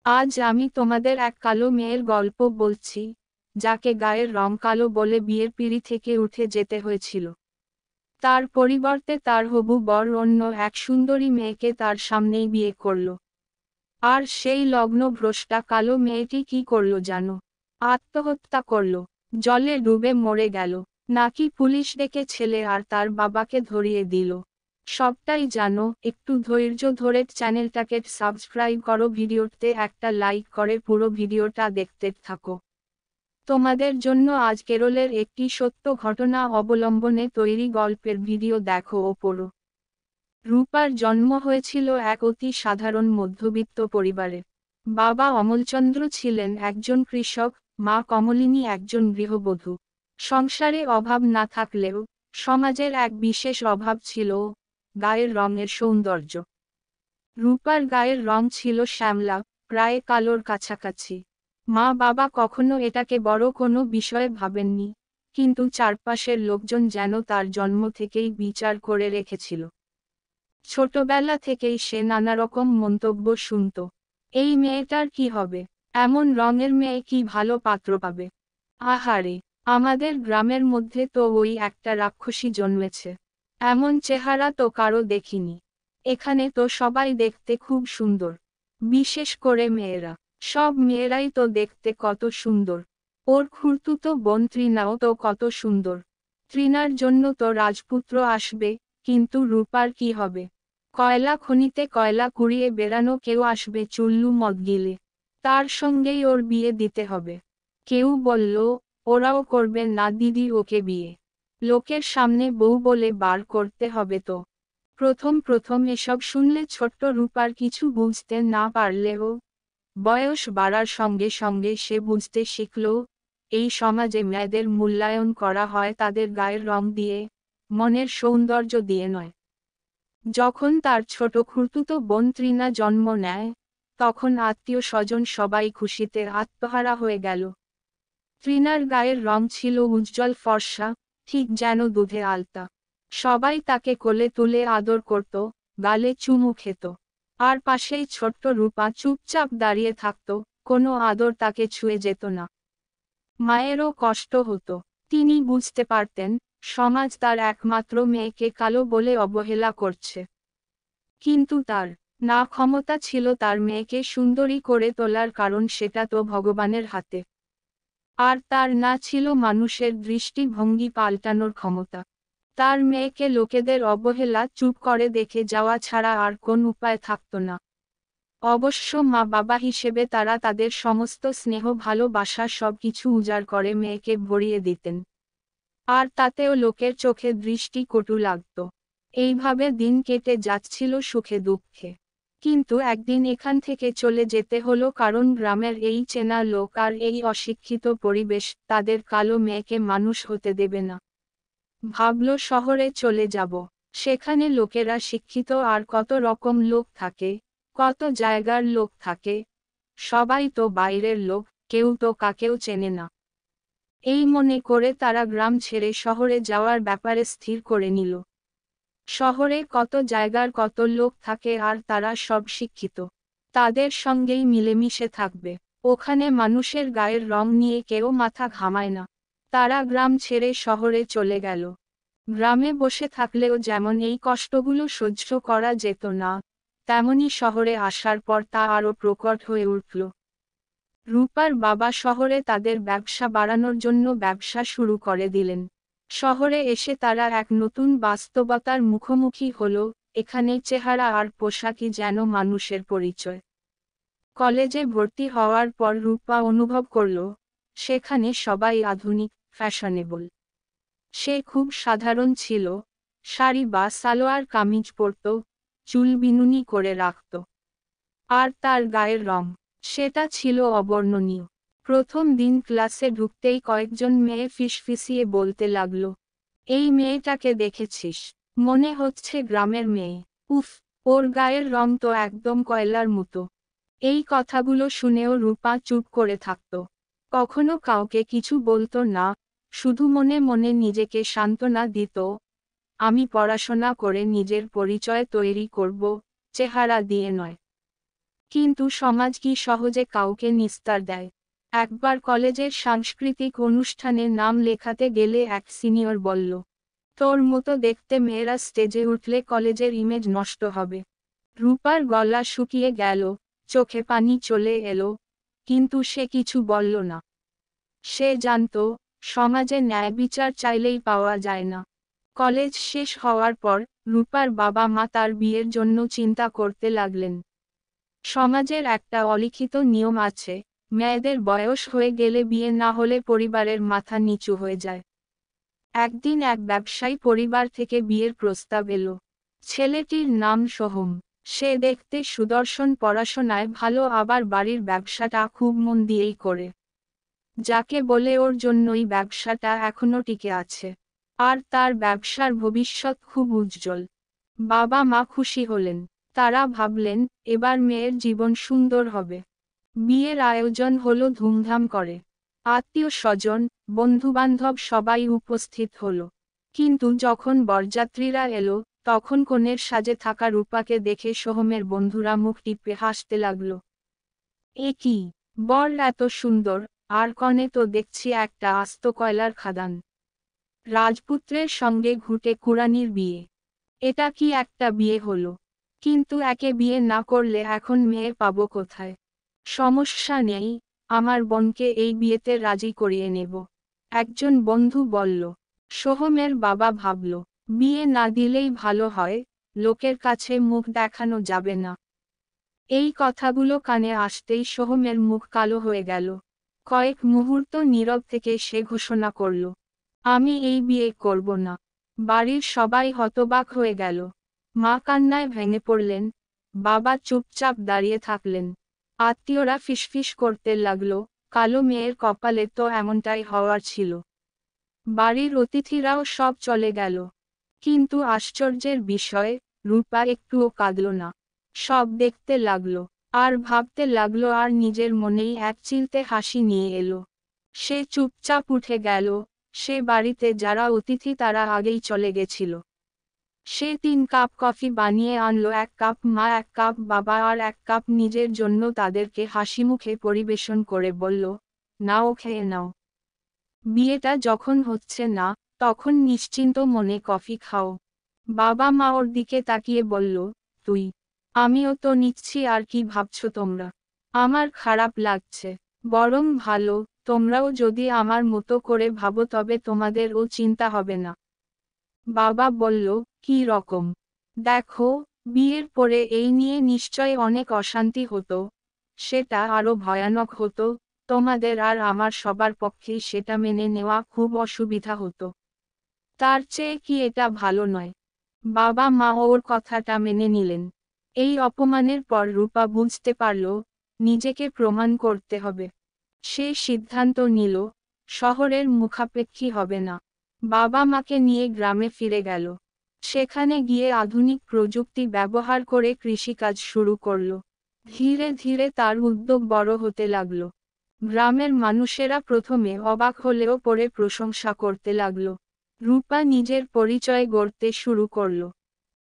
আজ আমি তোমাদের এক কালো মেয়ের গল্প বলছি, যাকে গায়ের রং কালো বলে বিয়ের পিঁড়ি থেকে উঠে যেতে হয়েছিল। তার পরিবর্তে তার হবু বর অন্য এক সুন্দরী মেয়েকে তার সামনেই বিয়ে করল। আর সেই লগ্নভ্রষ্টা কালো মেয়েটি কি করল জানো? আত্মহত্যা করল। জলে ডুবে মরে গেল। নাকি পুলিশ ডেকে ছেলে আর তার বাবাকে ধরিয়ে দিল। সবটাই জানো, একটু ধৈর্য ধরে চ্যানেলটাকে সাবস্ক্রাইব করো, ভিডিওতে একটা লাইক করে পুরো ভিডিওটা দেখতে থাকো। তোমাদের জন্য আজ কেরলের একটি সত্য ঘটনা অবলম্বনে তৈরি গল্পের ভিডিও দেখো ও পড়ো। রূপার জন্ম হয়েছিল এক অতি সাধারণ মধ্যবিত্ত পরিবারে। বাবা অমলচন্দ্র ছিলেন একজন কৃষক, মা কমলিনী একজন গৃহবধূ। সংসারে অভাব না থাকলেও সমাজের এক বিশেষ অভাব ছিল গায়ের রঙের সৌন্দর্য। রূপার গায়ের রং ছিল শ্যামলা, প্রায় কালোর কাছাকাছি। মা বাবা কখনো এটাকে বড় কোনো বিষয়ে ভাবেননি, কিন্তু চারপাশের লোকজন যেন তার জন্ম থেকেই বিচার করে রেখেছিল। ছোটবেলা থেকেই সে নানারকম মন্তব্য শুনত। এই মেয়েটার কি হবে? এমন রঙের মেয়ে কি ভালো পাত্র পাবে? আহারে, আমাদের গ্রামের মধ্যে তো ওই একটা রাক্ষসী জন্মেছে। এমন চেহারা তো কারো দেখিনি। এখানে তো সবাই দেখতে খুব সুন্দর, বিশেষ করে মেয়েরা। সব মেয়েরাই তো দেখতে কত সুন্দর। ওর খুড়তুতো বোন তৃণাও তো কত সুন্দর। তৃণার জন্য তো রাজপুত্র আসবে, কিন্তু রূপার কি হবে? কয়লা খনিতে কয়লা কুড়িয়ে বেড়ানো কেউ আসবে চুল্লু মদ গিলে, তার সঙ্গেই ওর বিয়ে দিতে হবে। কেউ বলল, ওরাও করবে না দিদি ওকে বিয়ে, লোকের সামনে বউ বলে বার করতে হবে তো। প্রথম প্রথম এসব শুনলে ছোট্ট রূপার কিছু বুঝতে না পারলেও বয়স বাড়ার সঙ্গে সঙ্গে সে বুঝতে শিখল, এই সমাজে মেয়েদের মূল্যায়ন করা হয় তাদের গায়ের রং দিয়ে, মনের সৌন্দর্য দিয়ে নয়। যখন তার ছোট খুড়তুতো বোন তৃণা জন্ম নেয়, তখন আত্মীয় স্বজন সবাই খুশিতে আত্মহারা হয়ে গেল। তৃণার গায়ের রং ছিল উজ্জ্বল ফর্সা, ঠিক যেন দুধে আলতা। সবাই তাকে কোলে তুলে আদর করত, গালে চুমু খেত। আর পাশেই ছোট্ট রূপা চুপচাপ দাঁড়িয়ে থাকত, কোনো আদর তাকে ছুঁয়ে যেত না। মায়েরও কষ্ট হতো। তিনি বুঝতে পারতেন, সমাজ তার একমাত্র মেয়েকে কালো বলে অবহেলা করছে। কিন্তু তার না ক্ষমতা ছিল তার মেয়েকে সুন্দরী করে তোলার, কারণ সেটা তো ভগবানের হাতে। আর তার না ছিল মানুষের দৃষ্টিভঙ্গি পাল্টানোর ক্ষমতা। তার মেয়েকে লোকেদের অবহেলা চুপ করে দেখে যাওয়া ছাড়া আর কোন উপায় থাকত না। অবশ্য মা বাবা হিসেবে তারা তাদের সমস্ত স্নেহ ভালোবাসা সবকিছু উজাড় করে মেয়েকে ভরিয়ে দিতেন। আর তাতেও লোকের চোখে দৃষ্টি কটু লাগত। এইভাবে দিন কেটে যাচ্ছিল সুখে দুঃখে। কিন্তু একদিন এখান থেকে চলে যেতে হলো, কারণ গ্রামের এই চেনা লোক আর এই অশিক্ষিত পরিবেশ তাদের কালো মেয়েকে মানুষ হতে দেবে না। ভাবল শহরে চলে যাব। সেখানে লোকেরা শিক্ষিত, আর কত রকম লোক থাকে, কত জায়গার লোক থাকে। সবাই তো বাইরের লোক, কেউ তো কাকেও চেনে না। এই মনে করে তারা গ্রাম ছেড়ে শহরে যাওয়ার ব্যাপারে স্থির করে নিল। শহরে কত জায়গার কত লোক থাকে, আর তারা সব শিক্ষিত। তাদের সঙ্গেই মিলেমিশে থাকবে। ওখানে মানুষের গায়ের রং নিয়ে কেউ মাথা ঘামায় না। তারা গ্রাম ছেড়ে শহরে চলে গেল। গ্রামে বসে থাকলেও যেমন এই কষ্টগুলো সহ্য করা যেত না, তেমনি শহরে আসার পর তা আরও প্রকট হয়ে উঠল। রূপার বাবা শহরে তাদের ব্যবসা বাড়ানোর জন্য ব্যবসা শুরু করে দিলেন। শহরে এসে তারা এক নতুন বাস্তবতার মুখোমুখি হলো, এখানে চেহারা আর পোশাকই যেন মানুষের পরিচয়। কলেজে ভর্তি হওয়ার পর রূপা অনুভব করল, সেখানে সবাই আধুনিক, ফ্যাশনেবল। সে খুব সাধারণ ছিল, শাড়ি বা সালোয়ার কামিজ পরত, চুল বিনুনি করে রাখত। আর তার গায়ের রং, সেটা ছিল অবর্ণনীয়। প্রথম দিন ক্লাসে ঢুকতেই কয়েকজন মেয়ে ফিসফিসিয়ে বলতে লাগলো, এই মেয়েটাকে দেখেছিস? মনে হচ্ছে গ্রামের মেয়ে। উফ, ওর গায়ের রং তো একদম কয়লার মতো। এই কথাগুলো শুনেও রূপা চুপ করে থাকত। কখনো কাউকে কিছু বলতো না, শুধু মনে মনে নিজেকে সান্ত্বনা দিত, আমি পড়াশোনা করে নিজের পরিচয় তৈরি করব, চেহারা দিয়ে নয়। কিন্তু সমাজ কি সহজে কাউকে নিস্তার দেয়? একবার কলেজের সাংস্কৃতিক অনুষ্ঠানে নাম লেখাতে গেলে এক সিনিয়র বলল, তোর মতো দেখতে মেয়েরা স্টেজে উঠলে কলেজের ইমেজ নষ্ট হবে। রূপার গলা শুকিয়ে গেল, চোখে পানি চলে এলো, কিন্তু সে কিছু বলল না। সে জানত, সমাজে ন্যায় বিচার চাইলেই পাওয়া যায় না। কলেজ শেষ হওয়ার পর রূপার বাবা মা তার বিয়ের জন্য চিন্তা করতে লাগলেন। সমাজের একটা অলিখিত নিয়ম আছে, মেয়েদের বয়স হয়ে গেলে বিয়ে না হলে পরিবারের মাথা নিচু হয়ে যায়। একদিন এক ব্যবসায়ী পরিবার থেকে বিয়ের প্রস্তাব এলো। ছেলেটির নাম সোহম। সে দেখতে সুদর্শন, পড়াশোনায় ভালো, আবার বাড়ির ব্যবসাটা খুব মন দিয়েই করে। যাকে বলে ওর জন্যই ব্যবসাটা এখনো টিকে আছে। আর তার ব্যবসার ভবিষ্যৎ খুব উজ্জ্বল। বাবা মা খুশি হলেন। তারা ভাবলেন, এবার মেয়ের জীবন সুন্দর হবে। বিয়ের আয়োজন হলো ধুমধাম করে। আত্মীয় স্বজন, বন্ধুবান্ধব সবাই উপস্থিত হলো। কিন্তু যখন বরযাত্রীরা এলো, তখন কনের সাজে থাকা রূপাকে দেখে সোহমের বন্ধুরা মুখ টিপে হাসতে লাগলো। এ কি, বর এত সুন্দর, আর কনে তো দেখছি একটা আস্ত কয়লার খাদান। রাজপুত্রের সঙ্গে ঘুটে কুড়ানির বিয়ে। এটা কি একটা বিয়ে হলো? কিন্তু একে বিয়ে না করলে এখন মেয়ে পাবো কোথায়? সমস্যা নেই, আমার বোনকে এই বিয়েতে রাজি করিয়ে নেব, একজন বন্ধু বলল। সোহমের বাবা ভাবল, বিয়ে না দিলেই ভালো হয়, লোকের কাছে মুখ দেখানো যাবে না। এই কথাগুলো কানে আসতেই সোহমের মুখ কালো হয়ে গেল। কয়েক মুহূর্ত নীরব থেকে সে ঘোষণা করল, আমি এই বিয়ে করব না। বাড়ির সবাই হতবাক হয়ে গেল। মা কান্নায় ভেঙে পড়লেন, বাবা চুপচাপ দাঁড়িয়ে থাকলেন। আত্মীয়রা ফিসফিস করতে লাগলো, কালো মেয়ের কপালে তো এমনটাই হওয়ার ছিল। বাড়ির অতিথিরাও সব চলে গেল। কিন্তু আশ্চর্যের বিষয়, রূপা একটুও কাঁদল না। সব দেখতে লাগলো, আর ভাবতে লাগলো, আর নিজের মনেই এক চিলতে হাসি নিয়ে এলো। সে চুপচাপ উঠে গেল। সে বাড়িতে যারা অতিথি তারা আগেই চলে গেছিল। সে 3 কাপ কফি বানিয়ে আনলো, 1 কাপ মা, 1 কাপ বাবা আর 1 কাপ নিজের জন্য। তাদেরকে হাসিমুখে পরিবেশন করে বলল, নাও, খেয়ে নাও। বিয়েটা যখন হচ্ছে না, তখন নিশ্চিন্ত মনে কফি খাও। বাবা মা ওর দিকে তাকিয়ে বলল, তুই? আমিও তো নিচ্ছি, আর কি ভাবছো তোমরা? আমার খারাপ লাগছে। বরং ভালো, তোমরাও যদি আমার মতো করে ভাবো তবে তোমাদেরও চিন্তা হবে না। বাবা বলল, কি রকম? দেখো, বিয়ের পরে এই নিয়ে নিশ্চয় অনেক অশান্তি হতো। সেটা আরো ভয়ানক হতো। তোমাদের আর আমার সবার পক্ষেই সেটা মেনে নেওয়া খুব অসুবিধা হতো। তার চেয়ে কি এটা ভালো নয়? বাবা মা ওর কথাটা মেনে নিলেন। এই অপমানের পর রূপা বুঝতে পারল, নিজেকে প্রমাণ করতে হবে। সে সিদ্ধান্ত নিল, শহরের মুখাপেক্ষী হবে না। বাবা মাকে নিয়ে গ্রামে ফিরে গেল। সেখানে গিয়ে আধুনিক প্রযুক্তি ব্যবহার করে কৃষিকাজ শুরু করল। ধীরে ধীরে তার উদ্যোগ বড় হতে লাগল। গ্রামের মানুষেরা প্রথমে অবাক হলেও পরে প্রশংসা করতে লাগল। রূপা নিজের পরিচয় গড়তে শুরু করল।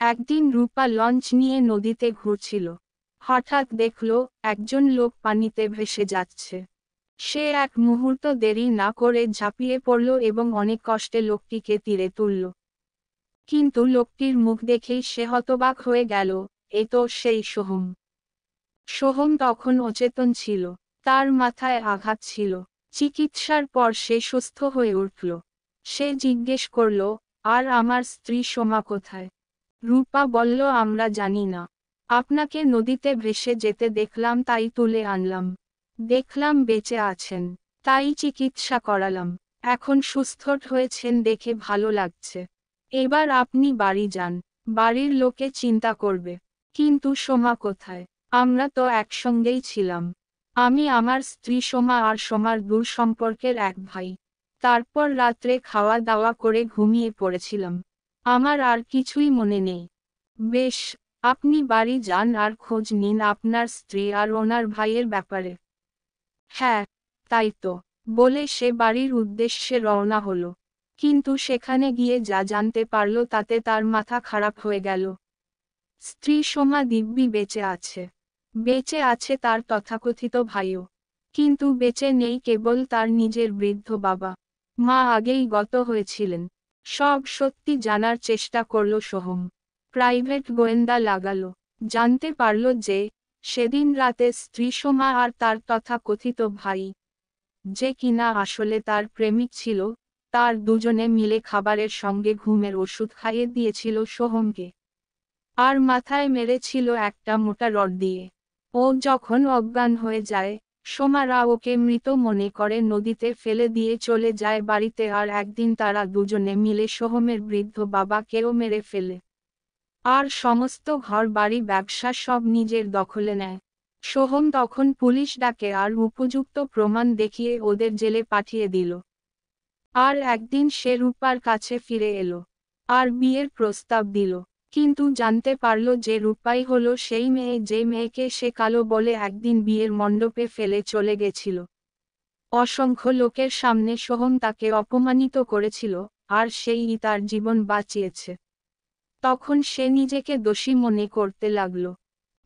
একদিন রূপা লঞ্চ নিয়ে নদীতে ঘুরছিল। হঠাৎ দেখল, একজন লোক পানিতে ভেসে যাচ্ছে। সে এক মুহূর্ত দেরি না করে ঝাঁপিয়ে পড়ল এবং অনেক কষ্টে লোকটিকে তীরে তুলল। কিন্তু লোকটির মুখ দেখেই সে হতবাক হয়ে গেল, এ তো সেই সোহম। সোহম তখন অচেতন ছিল। তার মাথায় আঘাত ছিল। চিকিৎসার পর সে সুস্থ হয়ে উঠল। সে জিজ্ঞেস করল, আর আমার স্ত্রী সোমা কোথায়? রূপা বলল, আমরা জানি না। আপনাকে নদীতে ভেসে যেতে দেখলাম, তাই তুলে আনলাম। দেখলাম বেঁচে আছেন, তাই চিকিৎসা করালাম। এখন সুস্থ হয়েছেন দেখে ভালো লাগছে। এবার আপনি বাড়ি যান, বাড়ির লোকে চিন্তা করবে। কিন্তু সোমা কোথায়? আমরা তো একসঙ্গেই ছিলাম। আমি আমার স্ত্রী সোমা আর সোমার দূর সম্পর্কের এক ভাই। তারপর রাত্রে খাওয়া দাওয়া করে ঘুমিয়ে পড়েছিলাম। আমার আর কিছুই মনে নেই। বেশ, আপনি বাড়ি যান আর খোঁজ নিন আপনার স্ত্রী আর ওনার ভাইয়ের ব্যাপারে। হ্যাঁ, তাই তো, বলে সে বাড়ির উদ্দেশ্যে রওনা হলো। কিন্তু সেখানে গিয়ে যা জানতে পারল তাতে তার মাথা খারাপ হয়ে গেল। স্ত্রী সোমা দিব্যি বেঁচে আছে। বেঁচে আছে তার তথাকথিত ভাইও, কিন্তু বেঁচে নেই কেবল তার নিজের বৃদ্ধ বাবা। মা আগেই গত হয়েছিলেন। সব সত্যি জানার চেষ্টা করল সোহম। প্রাইভেট গোয়েন্দা লাগালো। জানতে পারল যে সেদিন রাতে স্ত্রী সোমা আর তার তথাকথিত ভাই, যে কিনা আসলে তার প্রেমিক ছিল, তার দুজনে মিলে খাবারের সঙ্গে ঘুমের ওষুধ খাইয়ে দিয়েছিল সোহমকে। আর মাথায় মেরেছিল একটা মোটা রড দিয়ে। ও যখন অজ্ঞান হয়ে যায়, সোমারা ওকে মৃত মনে করে নদীতে ফেলে দিয়ে চলে যায় বাড়িতে। আর একদিন তারা দুজনে মিলে সোহমের বৃদ্ধ বাবাকেও মেরে ফেলে। আর সমস্ত ঘর বাড়ি ব্যবসা সব নিজের দখলে নেয়। সোহম তখন পুলিশ ডাকে আর উপযুক্ত প্রমাণ দেখিয়ে ওদের জেলে পাঠিয়ে দিল। আর একদিন সে রূপার কাছে ফিরে এলো। আর বিয়ের প্রস্তাব দিল। কিন্তু জানতে পারল যে রূপাই হলো সেই মেয়ে, যে মেয়েকে সে কালো বলে একদিন বিয়ের মণ্ডপে ফেলে চলে গেছিল। অসংখ্য লোকের সামনে সোহম তাকে অপমানিত করেছিল, আর সেই তার জীবন বাঁচিয়েছে। তখন সে নিজেকে দোষী মনে করতে লাগল।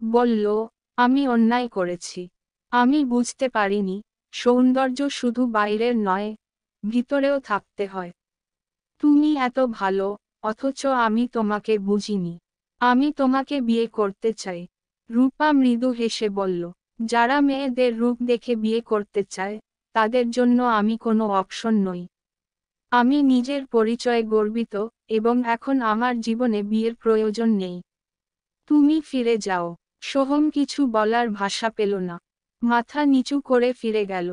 বলল, আমি অন্যায় করেছি। আমি বুঝতে পারিনি সৌন্দর্য শুধু বাইরের নয়, ভিতরেও থাকতে হয়। তুমি এত ভালো, অথচ আমি তোমাকে বুঝিনি। আমি তোমাকে বিয়ে করতে চাই। রূপা মৃদু হেসে বলল, যারা মেয়েদের রূপ দেখে বিয়ে করতে চায়, তাদের জন্য আমি কোনো অপশন নই। আমি নিজের পরিচয়ে গর্বিত, এবং এখন আমার জীবনে বিয়ের প্রয়োজন নেই। তুমি ফিরে যাও। সোহম কিছু বলার ভাষা পেল না। মাথা নিচু করে ফিরে গেল।